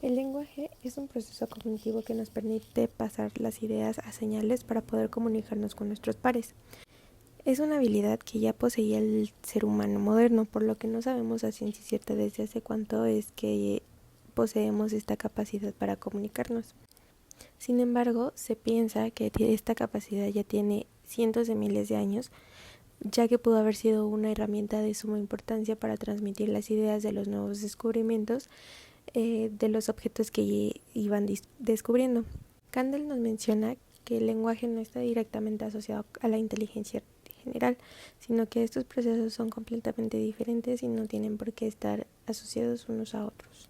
El lenguaje es un proceso cognitivo que nos permite pasar las ideas a señales para poder comunicarnos con nuestros pares. Es una habilidad que ya poseía el ser humano moderno, por lo que no sabemos a ciencia cierta desde hace cuánto es que poseemos esta capacidad para comunicarnos. Sin embargo, se piensa que esta capacidad ya tiene cientos de miles de años, ya que pudo haber sido una herramienta de suma importancia para transmitir las ideas de los nuevos descubrimientos de los objetos que iban descubriendo. Kandel nos menciona que el lenguaje no está directamente asociado a la inteligencia general, sino que estos procesos son completamente diferentes y no tienen por qué estar asociados unos a otros.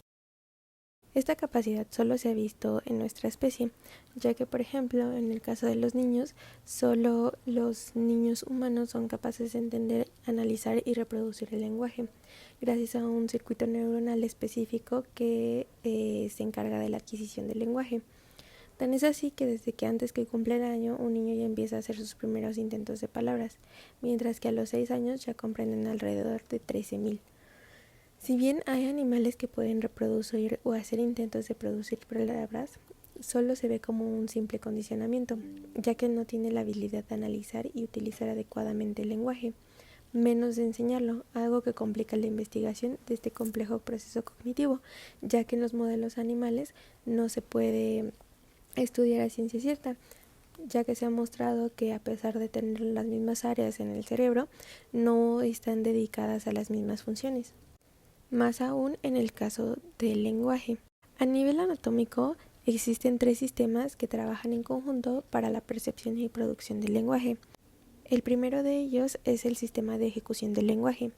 Esta capacidad solo se ha visto en nuestra especie, ya que, por ejemplo, en el caso de los niños, solo los niños humanos son capaces de entender, analizar y reproducir el lenguaje, gracias a un circuito neuronal específico que se encarga de la adquisición del lenguaje. Tan es así que desde que antes que cumple el año, un niño ya empieza a hacer sus primeros intentos de palabras, mientras que a los 6 años ya comprenden alrededor de 13.000. Si bien hay animales que pueden reproducir o hacer intentos de producir palabras, solo se ve como un simple condicionamiento, ya que no tiene la habilidad de analizar y utilizar adecuadamente el lenguaje, menos de enseñarlo, algo que complica la investigación de este complejo proceso cognitivo, ya que en los modelos animales no se puede estudiar a ciencia cierta, ya que se ha mostrado que a pesar de tener las mismas áreas en el cerebro, no están dedicadas a las mismas funciones. Más aún en el caso del lenguaje. A nivel anatómico, existen 3 sistemas que trabajan en conjunto para la percepción y producción del lenguaje. El primero de ellos es el sistema de ejecución del lenguaje,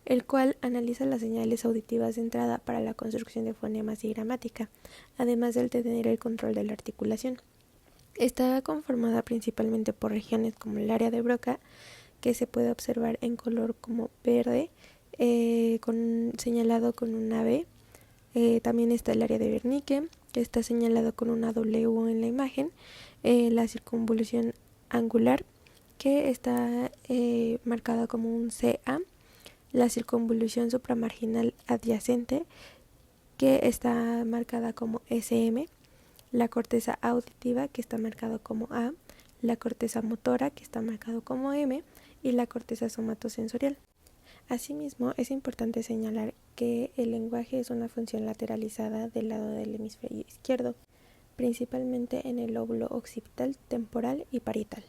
el cual analiza las señales auditivas de entrada para la construcción de fonemas y gramática, además de tener el control de la articulación. Está conformada principalmente por regiones como el área de Broca, que se puede observar en color como verde, señalado con una B. También está el área de Wernicke, que está señalado con una W en la imagen, la circunvolución angular, que está marcada como un CA, la circunvolución supramarginal adyacente, que está marcada como SM, la corteza auditiva, que está marcado como A, la corteza motora, que está marcado como M, y la corteza somatosensorial. Asimismo, es importante señalar que el lenguaje es una función lateralizada del lado del hemisferio izquierdo, principalmente en el lóbulo occipital, temporal y parietal.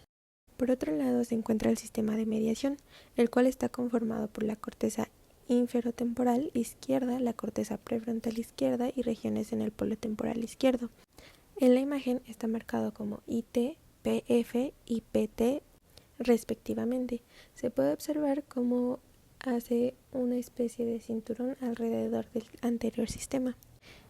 Por otro lado se encuentra el sistema de mediación, el cual está conformado por la corteza inferotemporal izquierda, la corteza prefrontal izquierda y regiones en el polo temporal izquierdo. En la imagen está marcado como IT, PF y PT respectivamente. Se puede observar cómo hace una especie de cinturón alrededor del anterior sistema.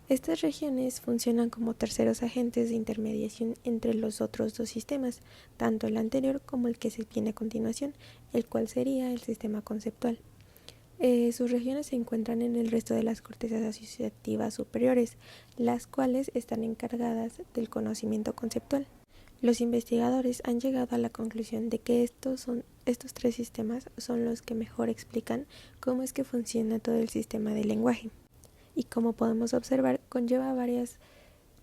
Estas regiones funcionan como terceros agentes de intermediación entre los otros 2 sistemas, tanto el anterior como el que se viene a continuación, el cual sería el sistema conceptual. Sus regiones se encuentran en el resto de las cortezas asociativas superiores, las cuales están encargadas del conocimiento conceptual. Los investigadores han llegado a la conclusión de que estos 3 sistemas son los que mejor explican cómo es que funciona todo el sistema del lenguaje. Y como podemos observar, conlleva varias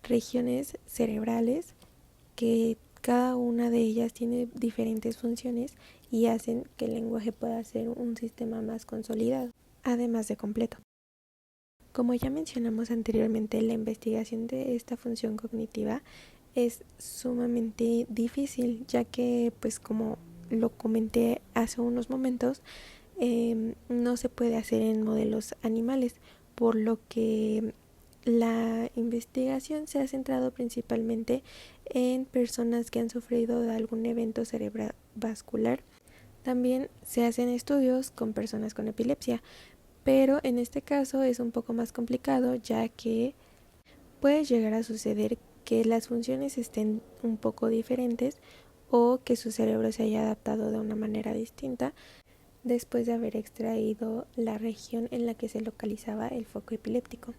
regiones cerebrales que cada una de ellas tiene diferentes funciones y hacen que el lenguaje pueda ser un sistema más consolidado, además de completo. Como ya mencionamos anteriormente, la investigación de esta función cognitiva es sumamente difícil, ya que, pues como lo comenté hace unos momentos, no se puede hacer en modelos animales, por lo que la investigación se ha centrado principalmente en personas que han sufrido de algún evento cerebrovascular. También se hacen estudios con personas con epilepsia, pero en este caso es un poco más complicado, ya que puede llegar a suceder que las funciones estén un poco diferentes o que su cerebro se haya adaptado de una manera distinta después de haber extraído la región en la que se localizaba el foco epiléptico.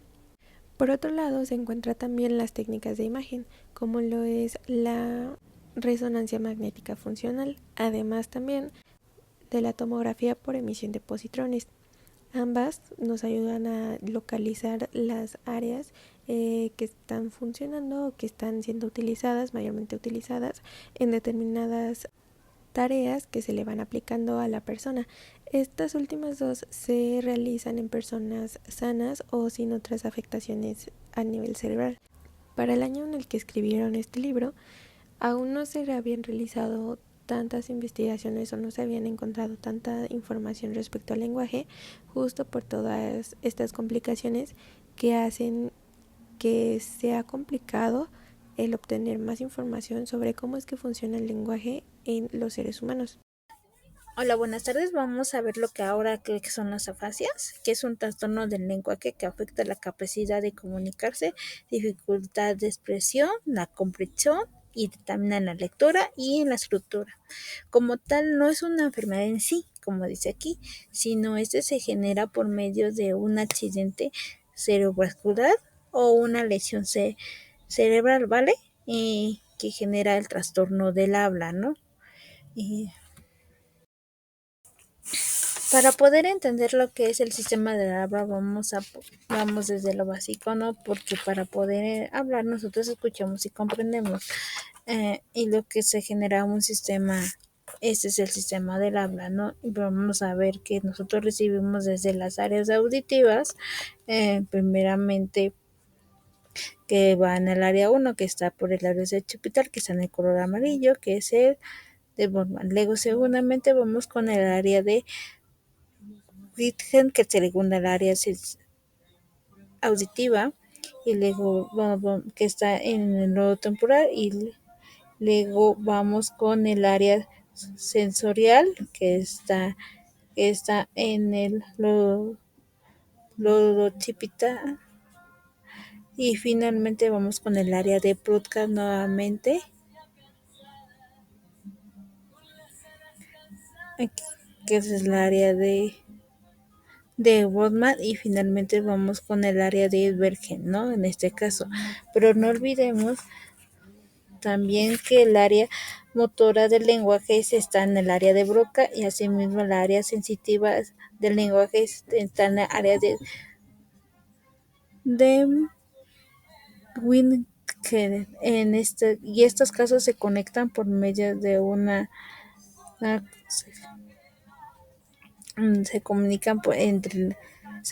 Por otro lado, se encuentran también las técnicas de imagen, como lo es la resonancia magnética funcional, además también de la tomografía por emisión de positrones. Ambas nos ayudan a localizar las áreas que están funcionando o que están siendo utilizadas, mayormente utilizadas en determinadas tareas que se le van aplicando a la persona. Estas últimas dos se realizan en personas sanas o sin otras afectaciones a nivel cerebral. Para el año en el que escribieron este libro, aún no se habían realizado tantas investigaciones o no se habían encontrado tanta información respecto al lenguaje, justo por todas estas complicaciones que hacen que sea complicado el obtener más información sobre cómo es que funciona el lenguaje en los seres humanos. Hola, buenas tardes. Vamos a ver lo que ahora creo que son las afasias, que es un trastorno del lenguaje que afecta la capacidad de comunicarse, dificultad de expresión, la comprensión y también en la lectura y en la escritura. Como tal, no es una enfermedad en sí, como dice aquí, sino este se genera por medio de un accidente cerebrovascular o una lesión cerebral, ¿vale? Y que genera el trastorno del habla, ¿no? Y para poder entender lo que es el sistema de habla, vamos desde lo básico, ¿no? Porque para poder hablar nosotros escuchamos y comprendemos. Y lo que se genera un sistema, ese es el sistema del habla, ¿no? Y vamos a ver que nosotros recibimos desde las áreas auditivas, primeramente que va en el área uno que está por el área occipital, que está en el color amarillo, que es el de Bowman. Luego, segundamente, vamos con el área de Whitgen, que segunda el área auditiva, y luego que está en el nodo temporal, y luego vamos con el área sensorial, que está en el lodo occipital, y finalmente vamos con el área de broadcast nuevamente, aquí, que es el área de Bodman, y finalmente vamos con el área de Bergen, ¿no? En este caso. Pero no olvidemos también que el área motora del lenguaje está en el área de Broca, y asimismo la área sensitiva del lenguaje está en la área de Winkelried. Y estos casos se conectan por medio de una- se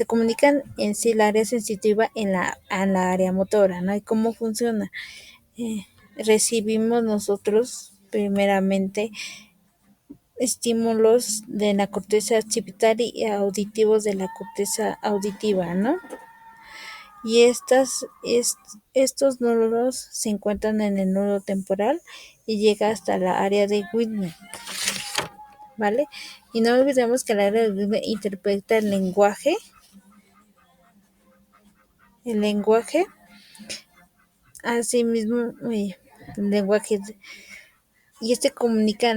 comunican en sí la área sensitiva en la área motora, ¿no? ¿Y cómo funciona? Eh, Recibimos nosotros primeramente estímulos de la corteza occipital y auditivos de la corteza auditiva, ¿no? Y estos nódulos se encuentran en el nodo temporal y llega hasta la área de Whitney, ¿vale? Y no olvidemos que el área de Whitney interpreta el lenguaje, así mismo, el lenguaje, y comunica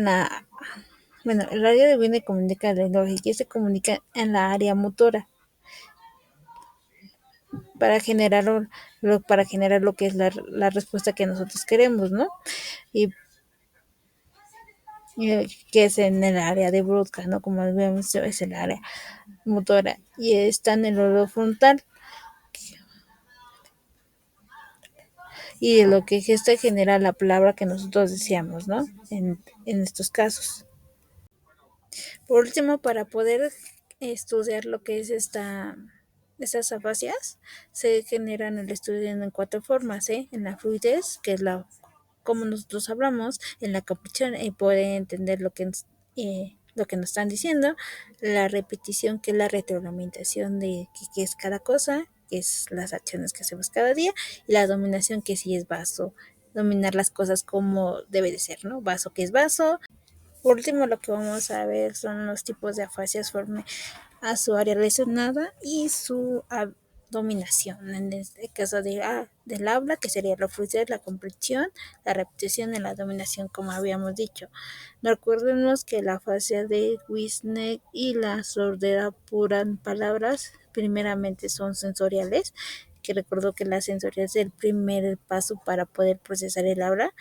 bueno, el área de Whitney comunica el lenguaje y comunica en la área motora para generar lo que es la respuesta que nosotros queremos, ¿no? Y, que es en el área de broadcast, ¿no? Como vemos, es el área motora y está en el lobo frontal, y de lo que gesta genera la palabra que nosotros deseamos, ¿no? En estos casos. Por último, para poder estudiar lo que es estas afasias, se generan el estudio en cuatro formas, ¿eh? En la fluidez, que es como nosotros hablamos, en la comprensión y poder entender lo que nos están diciendo, la repetición, que es la retroalimentación de qué es cada cosa, que es las acciones que hacemos cada día, y la dominación, que sí es vaso, dominar las cosas como debe de ser, ¿no? Vaso, que es vaso. Por último, lo que vamos a ver son los tipos de afasias conforme a su área lesionada y su dominación. En este caso del habla, que sería la fluidez, la comprensión, la repetición y la dominación, como habíamos dicho. Recordemos que la afasia de Wisner y la sordera puran palabras, primeramente son sensoriales, que recuerdo que la sensorial es el primer paso para poder procesar el habla.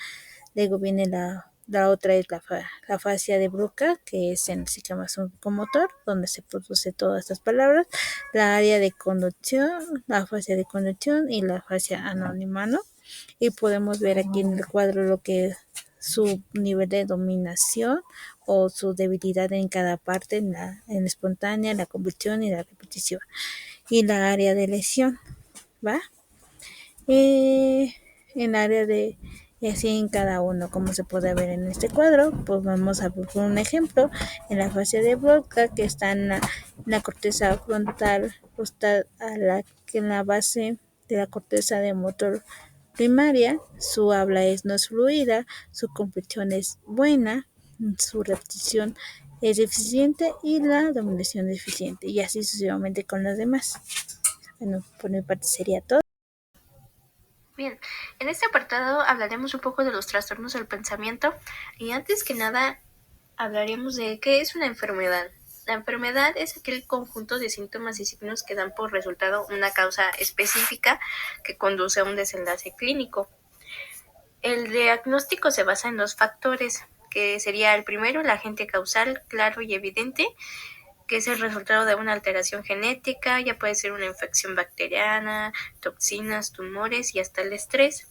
Luego viene la La otra es la fascia de Broca, que es en el sistema psicomotor, donde se produce todas estas palabras. La área de conducción, la fascia de conducción y la fascia anónima, ¿no? Y podemos ver aquí en el cuadro lo que es su nivel de dominación o su debilidad en cada parte, en la espontánea, la convulsión y la repetitiva. Y la área de lesión, ¿va? En área de, y así en cada uno, como se puede ver en este cuadro, pues vamos a ver un ejemplo en la fase de Broca, que está en la corteza frontal, justa en la base de la corteza de motor primaria. Su habla no es fluida, su comprensión es buena, su repetición es deficiente y la dominación es deficiente, y así sucesivamente con las demás. Bueno, por mi parte sería todo. Bien, en este apartado hablaremos un poco de los trastornos del pensamiento y antes que nada hablaremos de qué es una enfermedad. La enfermedad es aquel conjunto de síntomas y signos que dan por resultado una causa específica que conduce a un desenlace clínico. El diagnóstico se basa en dos factores, que sería el primero, el agente causal claro y evidente, que es el resultado de una alteración genética, ya puede ser una infección bacteriana, toxinas, tumores y hasta el estrés.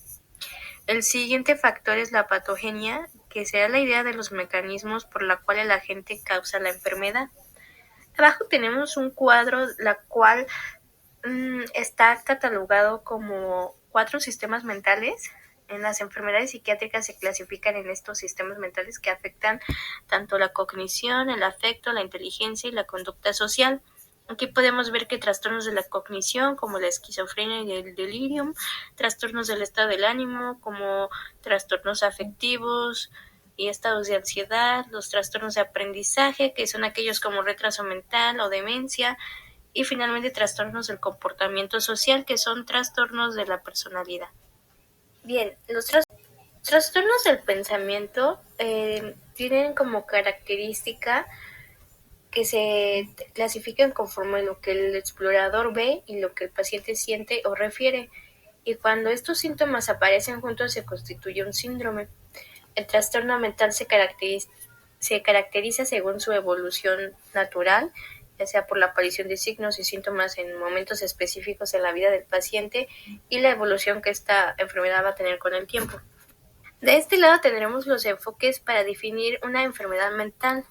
El siguiente factor es la patogenia, que será la idea de los mecanismos por la cual el agente causa la enfermedad. Abajo tenemos un cuadro, la cual está catalogado como 4 sistemas mentales. En las enfermedades psiquiátricas se clasifican en estos sistemas mentales que afectan tanto la cognición, el afecto, la inteligencia y la conducta social. Aquí podemos ver que trastornos de la cognición, como la esquizofrenia y el delirium, trastornos del estado del ánimo, como trastornos afectivos y estados de ansiedad, los trastornos de aprendizaje, que son aquellos como retraso mental o demencia, y finalmente trastornos del comportamiento social, que son trastornos de la personalidad. Bien, los trastornos del pensamiento tienen como característica que se clasifican conforme lo que el explorador ve y lo que el paciente siente o refiere, y cuando estos síntomas aparecen juntos se constituye un síndrome. El trastorno mental se caracteriza según su evolución natural, ya sea por la aparición de signos y síntomas en momentos específicos en la vida del paciente y la evolución que esta enfermedad va a tener con el tiempo. De este lado tendremos los enfoques para definir una enfermedad mental,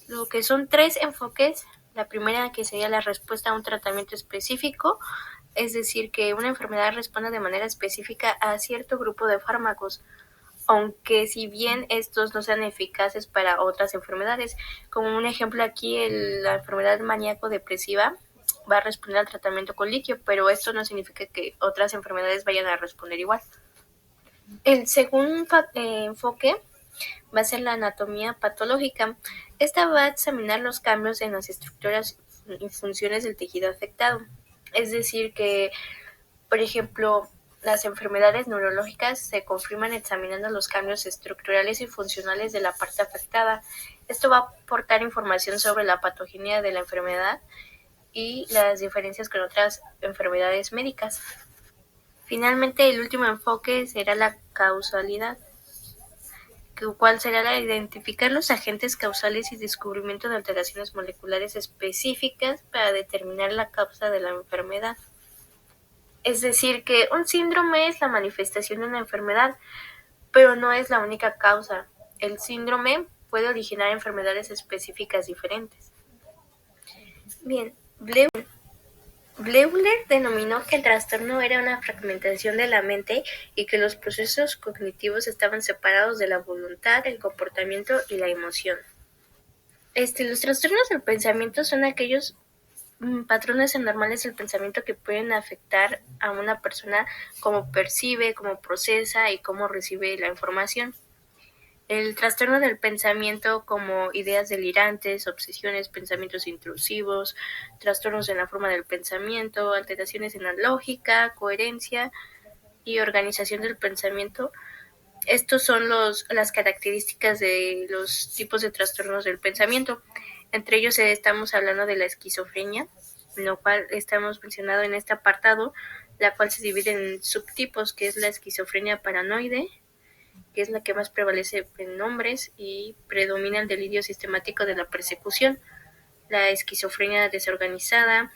lo que son 3 enfoques. La primera, que sería la respuesta a un tratamiento específico, es decir, que una enfermedad responda de manera específica a cierto grupo de fármacos, aunque si bien estos no sean eficaces para otras enfermedades. Como un ejemplo aquí, la enfermedad maníaco-depresiva va a responder al tratamiento con litio, pero esto no significa que otras enfermedades vayan a responder igual. El segundo enfoque va a ser la anatomía patológica. Esta va a examinar los cambios en las estructuras y funciones del tejido afectado. Es decir, que, por ejemplo, las enfermedades neurológicas se confirman examinando los cambios estructurales y funcionales de la parte afectada. Esto va a aportar información sobre la patogenia de la enfermedad y las diferencias con otras enfermedades médicas. Finalmente, el último enfoque será la causalidad, cual será la identificar los agentes causales y descubrimiento de alteraciones moleculares específicas para determinar la causa de la enfermedad. Es decir, que un síndrome es la manifestación de una enfermedad, pero no es la única causa. El síndrome puede originar enfermedades específicas diferentes. Bien, Bleuler denominó que el trastorno era una fragmentación de la mente y que los procesos cognitivos estaban separados de la voluntad, el comportamiento y la emoción. Los trastornos del pensamiento son aquellos patrones anormales del pensamiento que pueden afectar a una persona, cómo percibe, cómo procesa y cómo recibe la información. El trastorno del pensamiento, como ideas delirantes, obsesiones, pensamientos intrusivos, trastornos en la forma del pensamiento, alteraciones en la lógica, coherencia y organización del pensamiento. Estos son las características de los tipos de trastornos del pensamiento. Entre ellos estamos hablando de la esquizofrenia, lo cual estamos mencionando en este apartado, la cual se divide en subtipos, que es la esquizofrenia paranoide que es la que más prevalece en hombres y predomina el delirio sistemático de la persecución. La esquizofrenia desorganizada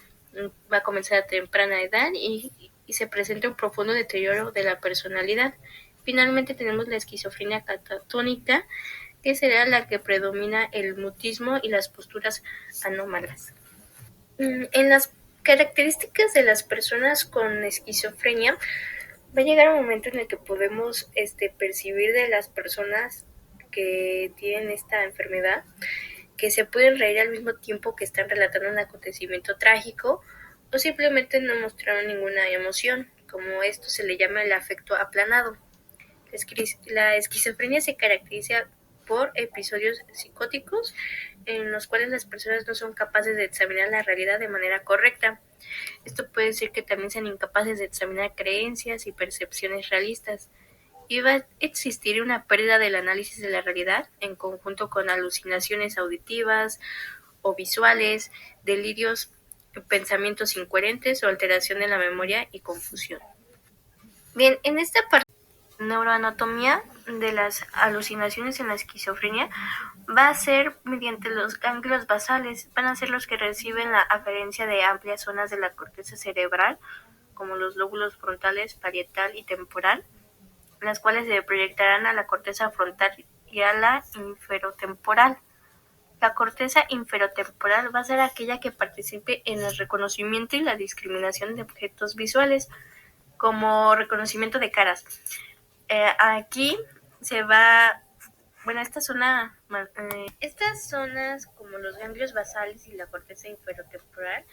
va a comenzar a temprana edad y se presenta un profundo deterioro de la personalidad. Finalmente tenemos la esquizofrenia catatónica, que será la que predomina el mutismo y las posturas anómalas. En las características de las personas con esquizofrenia, va a llegar un momento en el que podemos percibir de las personas que tienen esta enfermedad que se pueden reír al mismo tiempo que están relatando un acontecimiento trágico o simplemente no mostraron ninguna emoción, como esto se le llama el afecto aplanado. La esquizofrenia se caracteriza por episodios psicóticos en los cuales las personas no son capaces de examinar la realidad de manera correcta. Esto puede decir que también sean incapaces de examinar creencias y percepciones realistas. Y va a existir una pérdida del análisis de la realidad en conjunto con alucinaciones auditivas o visuales, delirios, pensamientos incoherentes o alteración de la memoria y confusión. Bien, en esta parte neuroanatomía de las alucinaciones en la esquizofrenia va a ser mediante los ganglios basales, van a ser los que reciben la aferencia de amplias zonas de la corteza cerebral, como los lóbulos frontales, parietal y temporal, las cuales se proyectarán a la corteza frontal y a la inferotemporal. La corteza inferotemporal va a ser aquella que participe en el reconocimiento y la discriminación de objetos visuales, como reconocimiento de caras. Aquí se va, bueno, estas zonas como los ganglios basales y la corteza inferotemporal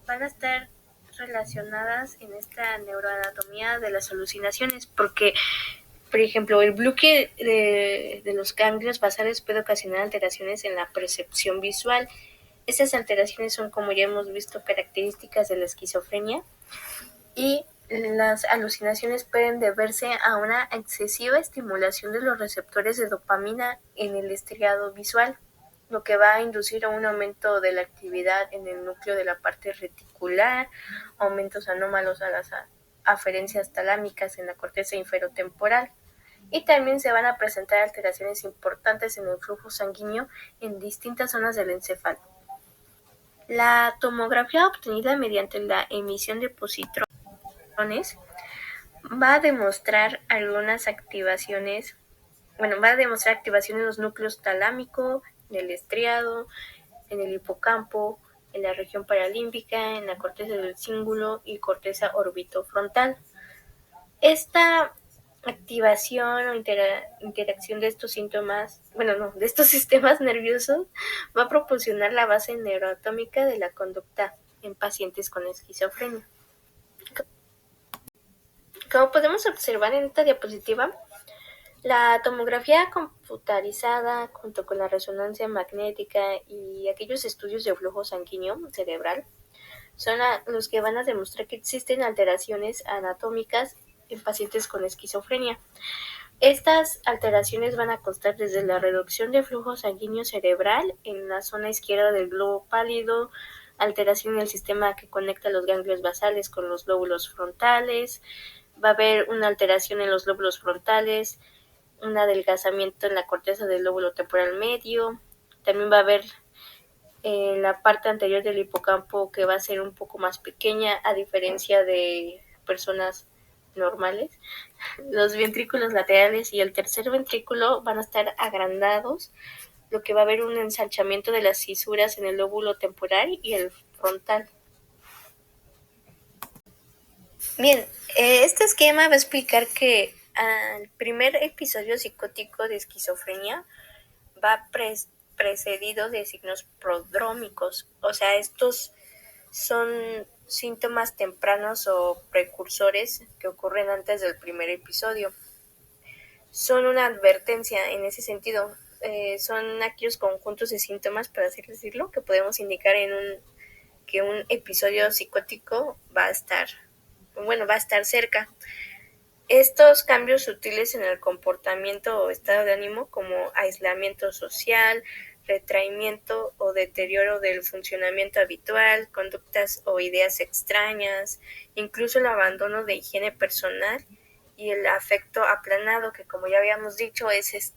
van a estar relacionadas en esta neuroanatomía de las alucinaciones, porque, por ejemplo, el bloque de los ganglios basales puede ocasionar alteraciones en la percepción visual. Estas alteraciones son, como ya hemos visto, características de la esquizofrenia, y las alucinaciones pueden deberse a una excesiva estimulación de los receptores de dopamina en el estriado visual, lo que va a inducir a un aumento de la actividad en el núcleo de la parte reticular, aumentos anómalos a las aferencias talámicas en la corteza inferotemporal, y también se van a presentar alteraciones importantes en el flujo sanguíneo en distintas zonas del encéfalo. La tomografía obtenida mediante la emisión de positrones va a demostrar activaciones en los núcleos talámico, en el estriado, en el hipocampo, en la región paralímbica, en la corteza del cíngulo y corteza orbitofrontal. Esta activación o interacción de estos de estos sistemas nerviosos va a proporcionar la base neuroanatómica de la conducta en pacientes con esquizofrenia. Como podemos observar en esta diapositiva, la tomografía computarizada junto con la resonancia magnética y aquellos estudios de flujo sanguíneo cerebral son los que van a demostrar que existen alteraciones anatómicas en pacientes con esquizofrenia. Estas alteraciones van a constar desde la reducción de flujo sanguíneo cerebral en la zona izquierda del globo pálido, alteración en el sistema que conecta los ganglios basales con los lóbulos frontales, va a haber una alteración en los lóbulos frontales, un adelgazamiento en la corteza del lóbulo temporal medio, también va a haber la parte anterior del hipocampo que va a ser un poco más pequeña a diferencia de personas normales. Los ventrículos laterales y el tercer ventrículo van a estar agrandados, lo que va a haber un ensanchamiento de las fisuras en el lóbulo temporal y el frontal. Bien, este esquema va a explicar que al primer episodio psicótico de esquizofrenia va precedido de signos prodrómicos, o sea, estos son síntomas tempranos o precursores que ocurren antes del primer episodio. Son una advertencia en ese sentido, son aquellos conjuntos de síntomas, por así decirlo, que podemos indicar que un episodio psicótico va a estar cerca. Estos cambios sutiles en el comportamiento o estado de ánimo, como aislamiento social, retraimiento o deterioro del funcionamiento habitual, conductas o ideas extrañas, incluso el abandono de higiene personal y el afecto aplanado, que como ya habíamos dicho es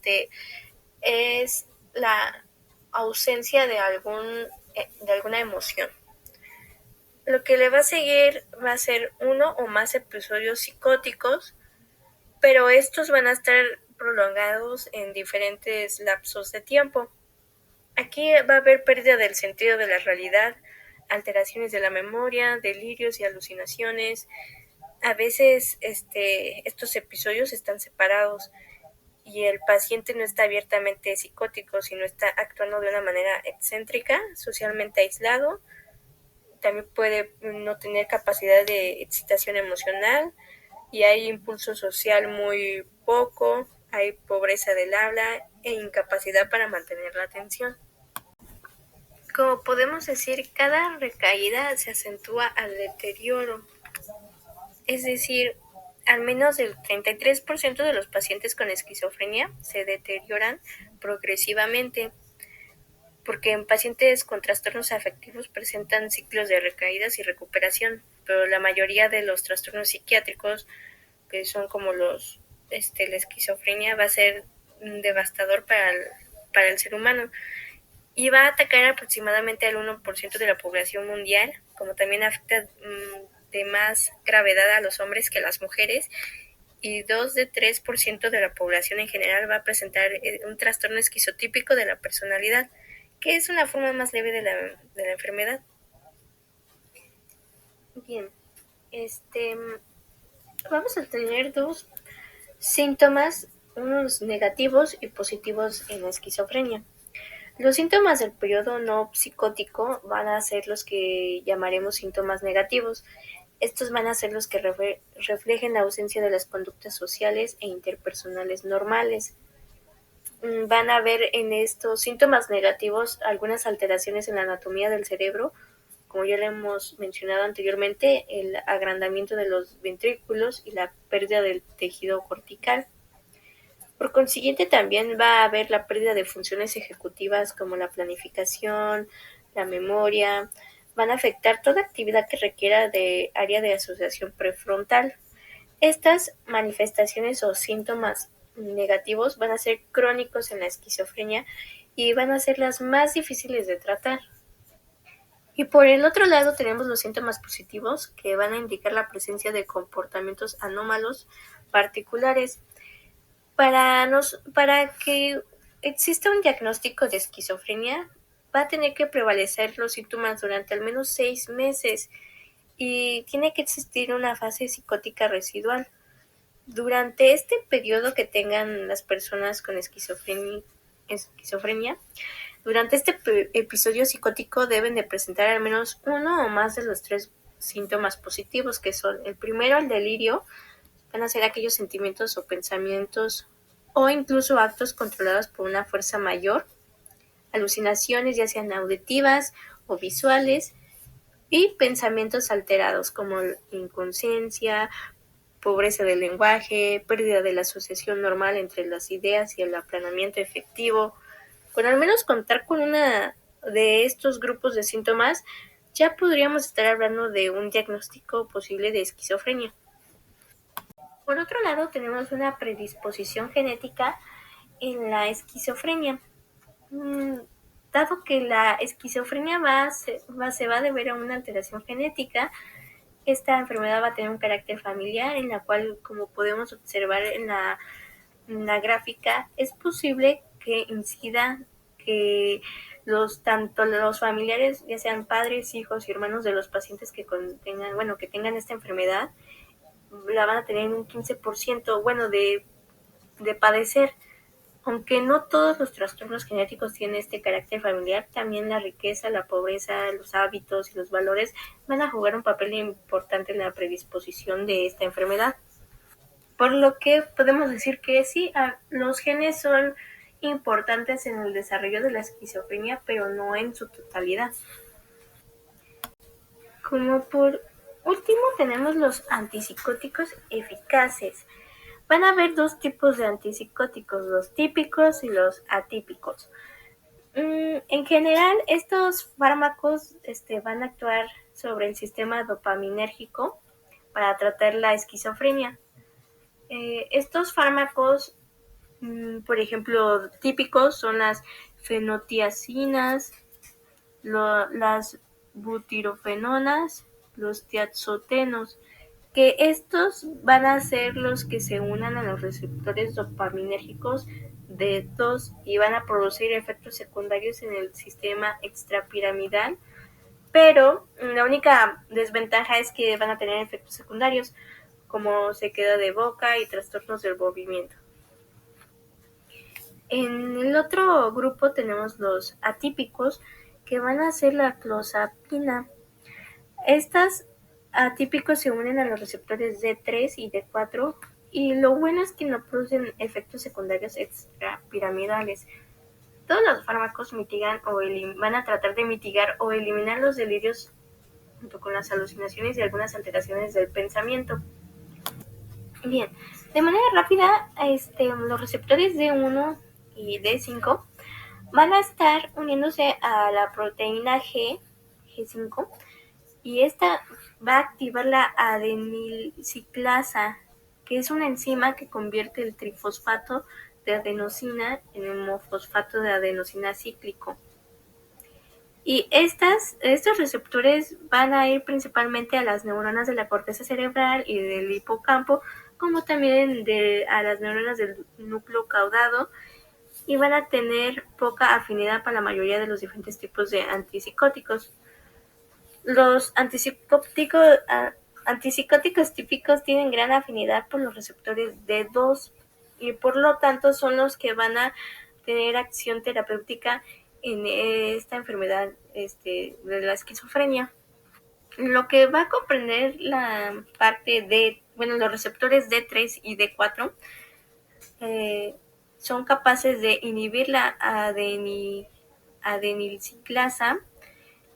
la ausencia de alguna emoción. Lo que le va a seguir va a ser uno o más episodios psicóticos, pero estos van a estar prolongados en diferentes lapsos de tiempo. Aquí va a haber pérdida del sentido de la realidad, alteraciones de la memoria, delirios y alucinaciones. A veces estos episodios están separados y el paciente no está abiertamente psicótico, sino está actuando de una manera excéntrica, socialmente aislado. También puede no tener capacidad de excitación emocional y hay impulso social muy poco, hay pobreza del habla e incapacidad para mantener la atención. Como podemos decir, cada recaída se acentúa al deterioro. Es decir, al menos el 33% de los pacientes con esquizofrenia se deterioran progresivamente, porque en pacientes con trastornos afectivos presentan ciclos de recaídas y recuperación, pero la mayoría de los trastornos psiquiátricos, que son como la esquizofrenia, va a ser devastador para el ser humano y va a atacar aproximadamente al 1% de la población mundial, como también afecta de más gravedad a los hombres que a las mujeres, y 2 de 3% de la población en general va a presentar un trastorno esquizotípico de la personalidad, que es una forma más leve de la enfermedad. Bien, vamos a tener dos síntomas, unos negativos y positivos en la esquizofrenia. Los síntomas del periodo no psicótico van a ser los que llamaremos síntomas negativos. Estos van a ser los que reflejen la ausencia de las conductas sociales e interpersonales normales. Van a haber en estos síntomas negativos algunas alteraciones en la anatomía del cerebro, como ya le hemos mencionado anteriormente, el agrandamiento de los ventrículos y la pérdida del tejido cortical. Por consiguiente, también va a haber la pérdida de funciones ejecutivas como la planificación, la memoria. Van a afectar toda actividad que requiera de área de asociación prefrontal. Estas manifestaciones o síntomas negativos van a ser crónicos en la esquizofrenia y van a ser las más difíciles de tratar. Y por el otro lado tenemos los síntomas positivos, que van a indicar la presencia de comportamientos anómalos particulares. Para que exista un diagnóstico de esquizofrenia, va a tener que prevalecer los síntomas durante al menos 6 meses y tiene que existir una fase psicótica residual. Durante este periodo que tengan las personas con esquizofrenia, durante este episodio psicótico deben de presentar al menos uno o más de los 3 síntomas positivos, que son el primero, el delirio. Van a ser aquellos sentimientos o pensamientos o incluso actos controlados por una fuerza mayor, alucinaciones ya sean auditivas o visuales, y pensamientos alterados como inconsciencia, pobreza del lenguaje, pérdida de la asociación normal entre las ideas y el aplanamiento efectivo. Con al menos contar con una de estos grupos de síntomas, ya podríamos estar hablando de un diagnóstico posible de esquizofrenia. Por otro lado, tenemos una predisposición genética en la esquizofrenia. Dado que la esquizofrenia se va a deber a una alteración genética, esta enfermedad va a tener un carácter familiar, en la cual, como podemos observar en la gráfica, es posible que incida que tanto los familiares, ya sean padres, hijos y hermanos de los pacientes que tengan esta enfermedad, la van a tener en un 15%, de padecer. Aunque no todos los trastornos genéticos tienen este carácter familiar, también la riqueza, la pobreza, los hábitos y los valores van a jugar un papel importante en la predisposición de esta enfermedad. Por lo que podemos decir que sí, los genes son importantes en el desarrollo de la esquizofrenia, pero no en su totalidad. Como por último tenemos los antipsicóticos eficaces. Van a haber 2 tipos de antipsicóticos, los típicos y los atípicos. En general, estos fármacos van a actuar sobre el sistema dopaminérgico para tratar la esquizofrenia. Estos fármacos, por ejemplo, típicos son las fenotiacinas, las butirofenonas, los tiazotenos, que estos van a ser los que se unan a los receptores dopaminérgicos de estos y van a producir efectos secundarios en el sistema extrapiramidal, pero la única desventaja es que van a tener efectos secundarios como sequedad de boca y trastornos del movimiento. En el otro grupo tenemos los atípicos, que van a ser la clozapina. Estas atípicos se unen a los receptores D3 y D4 y lo bueno es que no producen efectos secundarios extrapiramidales. Todos los fármacos mitigan o van a tratar de mitigar o eliminar los delirios junto con las alucinaciones y algunas alteraciones del pensamiento. Bien, de manera rápida, los receptores D1 y D5 van a estar uniéndose a la proteína G5, y esta va a activar la adenilciclasa, que es una enzima que convierte el trifosfato de adenosina en el monofosfato de adenosina cíclico. Y estos receptores van a ir principalmente a las neuronas de la corteza cerebral y del hipocampo, como también a las neuronas del núcleo caudado, y van a tener poca afinidad para la mayoría de los diferentes tipos de antipsicóticos. Los antipsicóticos típicos tienen gran afinidad por los receptores D2 y por lo tanto son los que van a tener acción terapéutica en esta enfermedad de la esquizofrenia. Lo que va a comprender la parte los receptores D3 y D4 son capaces de inhibir la adenilciclasa,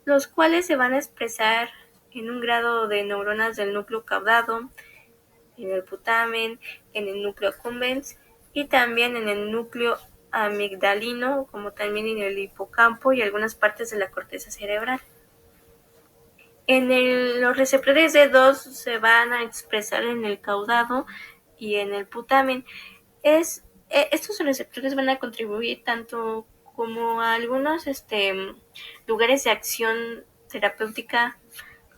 los cuales se van a expresar en un grado de neuronas del núcleo caudado, en el putamen, en el núcleo accumbens y también en el núcleo amigdalino, como también en el hipocampo y algunas partes de la corteza cerebral. Los receptores D2 se van a expresar en el caudado y en el putamen. Estos receptores van a contribuir tanto como a algunos lugares de acción terapéutica,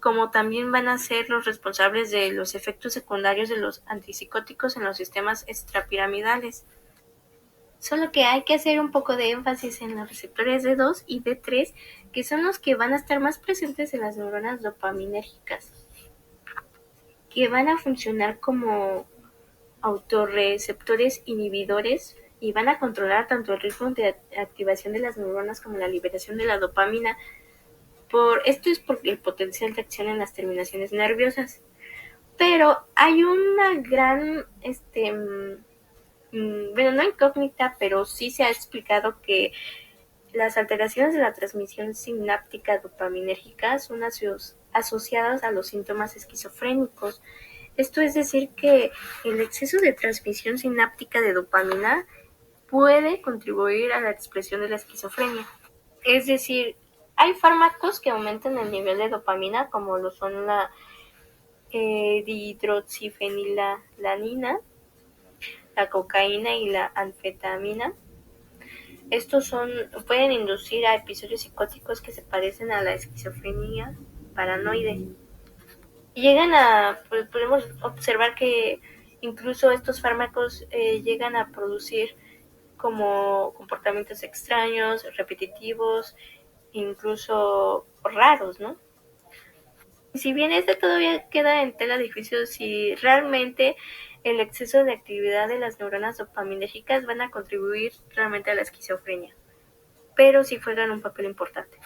como también van a ser los responsables de los efectos secundarios de los antipsicóticos en los sistemas extrapiramidales. Solo que hay que hacer un poco de énfasis en los receptores D2 y D3, que son los que van a estar más presentes en las neuronas dopaminérgicas, que van a funcionar como autorreceptores inhibidores y van a controlar tanto el ritmo de activación de las neuronas como la liberación de la dopamina. Esto es por el potencial de acción en las terminaciones nerviosas. Pero hay una gran, no incógnita, pero sí se ha explicado que las alteraciones de la transmisión sináptica dopaminérgica son asociadas a los síntomas esquizofrénicos. Esto es decir que el exceso de transmisión sináptica de dopamina puede contribuir a la expresión de la esquizofrenia. Es decir, hay fármacos que aumentan el nivel de dopamina, como lo son la dihidroxifenilanina, la cocaína y la anfetamina. Estos pueden inducir a episodios psicóticos que se parecen a la esquizofrenia paranoide. Podemos observar que incluso estos fármacos llegan a producir como comportamientos extraños, repetitivos, incluso raros, ¿no? Si bien esto todavía queda en tela de juicio si realmente el exceso de actividad de las neuronas dopaminérgicas van a contribuir realmente a la esquizofrenia, pero sí juegan un papel importante.